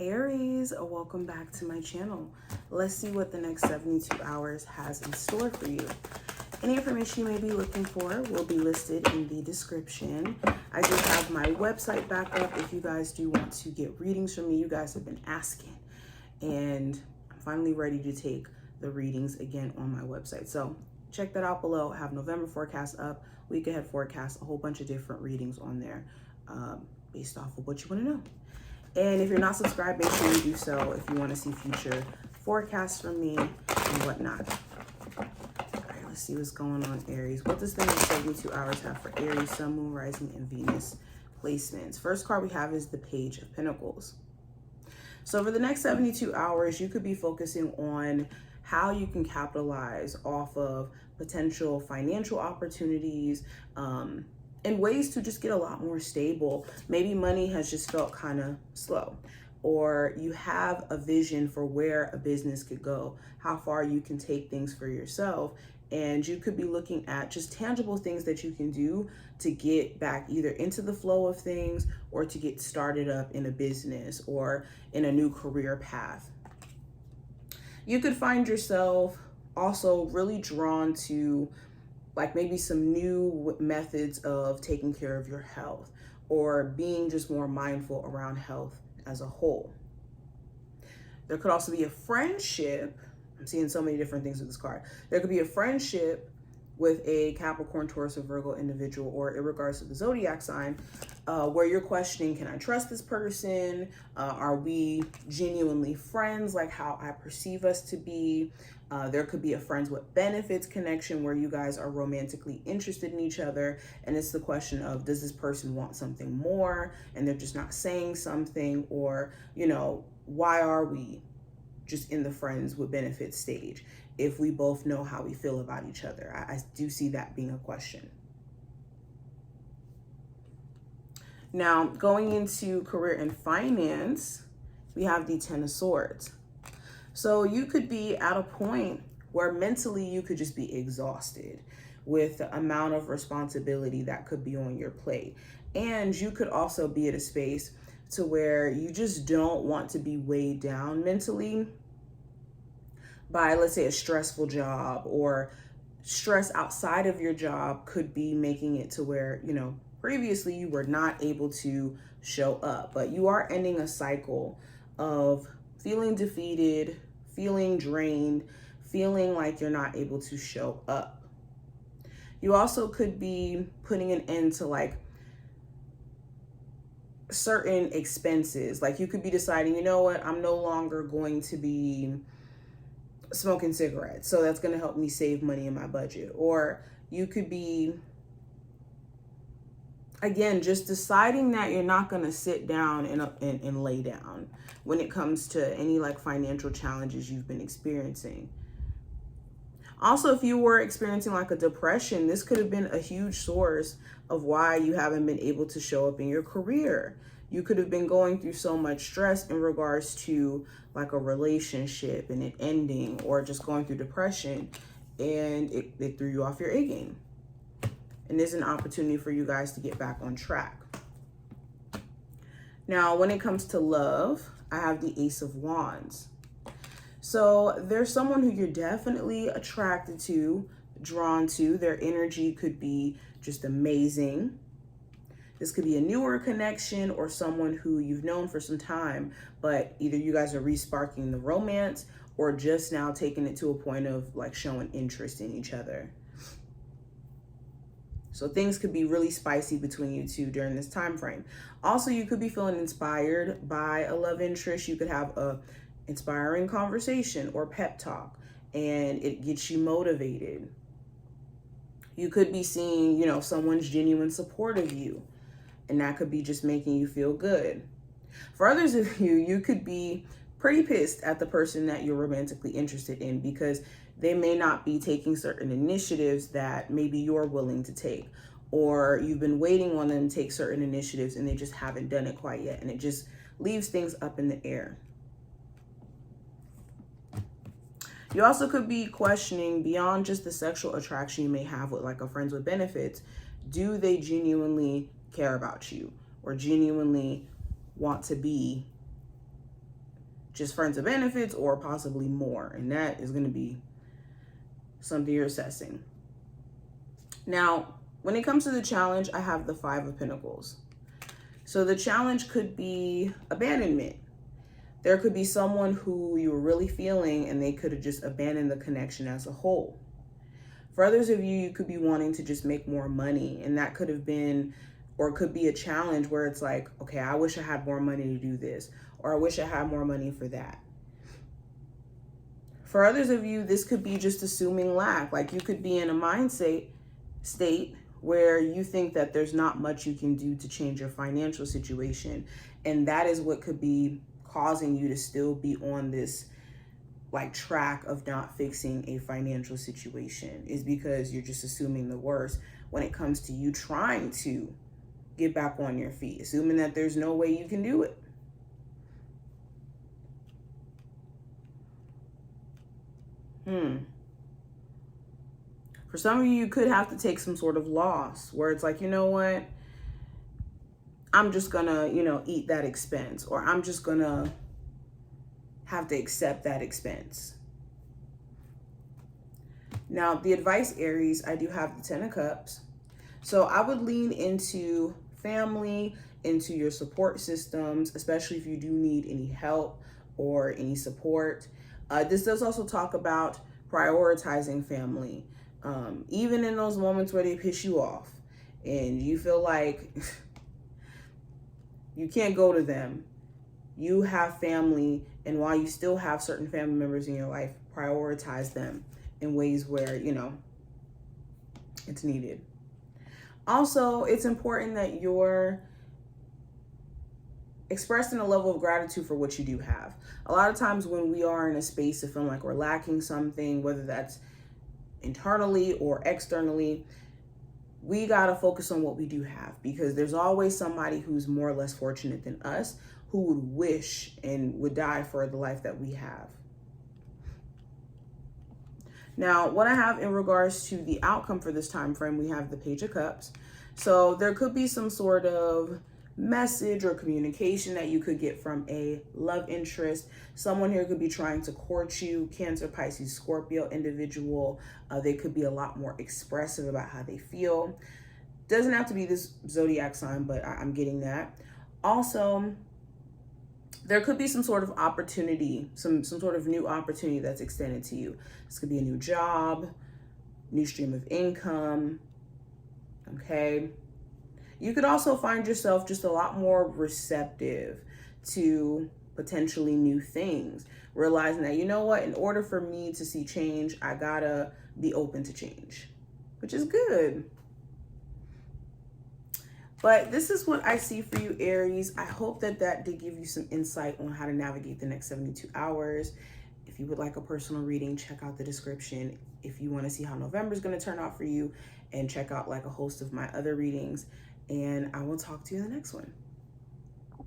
Aries, welcome back to my channel. Let's see what the next 72 hours has in store for you. Any information you may be looking for will be listed in the description. I do have my website back up if you guys do want to get readings from me. You guys have been asking, and I'm finally ready to take the readings again on my website. So check that out below. I have November forecast up, week ahead forecast, a whole bunch of different readings on there based off of what you want to know. And if you're not subscribed, make sure you do so if you want to see future forecasts from me and whatnot. All right, let's see what's going on, Aries. What does the next 72 hours have for Aries, Sun, Moon, Rising, and Venus placements? First card we have is the Page of Pentacles. So for the next 72 hours, you could be focusing on how you can capitalize off of potential financial opportunities, and ways to just get a lot more stable. Maybe money has just felt kind of slow, or you have a vision for where a business could go, how far you can take things for yourself. And you could be looking at just tangible things that you can do to get back either into the flow of things or to get started up in a business or in a new career path. You could find yourself also really drawn to like maybe some new methods of taking care of your health, or being just more mindful around health as a whole. There could also be a friendship. I'm seeing so many different things with this card. There could be a friendship with a Capricorn, Taurus, or Virgo individual, or in regards to the zodiac sign, where you're questioning, can I trust this person? Are we genuinely friends, like how I perceive us to be? There could be a friends with benefits connection where you guys are romantically interested in each other. And it's the question of, does this person want something more and they're just not saying something? Or, you know, why are we just in the friends with benefits stage if we both know how we feel about each other? I do see that being a question. Now, going into career and finance, we have the Ten of Swords. So you could be at a point where mentally you could just be exhausted with the amount of responsibility that could be on your plate. And you could also be at a space to where you just don't want to be weighed down mentally by, let's say, a stressful job, or stress outside of your job could be making it to where, you know, previously you were not able to show up, but you are ending a cycle of feeling defeated, feeling drained, feeling like you're not able to show up. You also could be putting an end to like certain expenses. Like you could be deciding, you know what, I'm no longer going to be smoking cigarettes, so that's going to help me save money in my budget. Or you could be, again, just deciding that you're not going to sit down and lay down when it comes to any like financial challenges you've been experiencing. Also, if you were experiencing like a depression, this could have been a huge source of why you haven't been able to show up in your career. You could have been going through so much stress in regards to like a relationship and it ending, or just going through depression, and it threw you off your A game. And there's an opportunity for you guys to get back on track. Now, when it comes to love, I have the Ace of Wands. So there's someone who you're definitely attracted to, drawn to. Their energy could be just amazing. This could be a newer connection or someone who you've known for some time, but either you guys are re-sparking the romance or just now taking it to a point of like showing interest in each other. So things could be really spicy between you two during this time frame. Also, you could be feeling inspired by a love interest. You could have a inspiring conversation or pep talk, and it gets you motivated. You could be seeing, you know, someone's genuine support of you, and that could be just making you feel good. For others of you, you could be pretty pissed at the person that you're romantically interested in because they may not be taking certain initiatives that maybe you're willing to take, or you've been waiting on them to take certain initiatives and they just haven't done it quite yet, and it just leaves things up in the air. You also could be questioning, beyond just the sexual attraction you may have with like a friends with benefits, do they genuinely care about you or genuinely want to be just friends of benefits or possibly more. And that is going to be something you're assessing. Now, when it comes to the challenge, I have the 5 of Pentacles. So the challenge could be abandonment. There could be someone who you were really feeling and they could have just abandoned the connection as a whole. For others of you, you could be wanting to just make more money, and that could have been, or could be a challenge where it's like, okay, I wish I had more money to do this, or I wish I had more money for that. For others of you, this could be just assuming lack. Like you could be in a mindset state where you think that there's not much you can do to change your financial situation. And that is what could be causing you to still be on this like track of not fixing a financial situation, is because you're just assuming the worst when it comes to you trying to get back on your feet, assuming that there's no way you can do it. For some of you, you could have to take some sort of loss where it's like, you know what? I'm just gonna, eat that expense, or I'm just gonna have to accept that expense. Now, the advice, Aries, I do have the 10 of Cups. So I would lean into family, into your support systems, especially if you do need any help or any support. This does also talk about prioritizing family. Even in those moments where they piss you off and you feel like you can't go to them, you have family, and while you still have certain family members in your life, prioritize them in ways where, it's needed. Also, it's important that you're expressing a level of gratitude for what you do have. A lot of times when we are in a space of feeling like we're lacking something, whether that's internally or externally, we got to focus on what we do have, because there's always somebody who's more or less fortunate than us who would wish and would die for the life that we have. Now, what I have in regards to the outcome for this time frame, we have the Page of Cups. So there could be some sort of message or communication that you could get from a love interest. Someone here could be trying to court you, Cancer, Pisces, Scorpio individual. They could be a lot more expressive about how they feel. Doesn't have to be this zodiac sign, but I'm getting that. Also, there could be some sort of opportunity, some sort of new opportunity that's extended to you. This could be a new job, new stream of income, okay? You could also find yourself just a lot more receptive to potentially new things, realizing that, you know what, in order for me to see change, I gotta be open to change, which is good. But this is what I see for you, Aries. I hope that did give you some insight on how to navigate the next 72 hours. If you would like a personal reading, check out the description. If you want to see how November is going to turn out for you, and check out like a host of my other readings. And I will talk to you in the next one.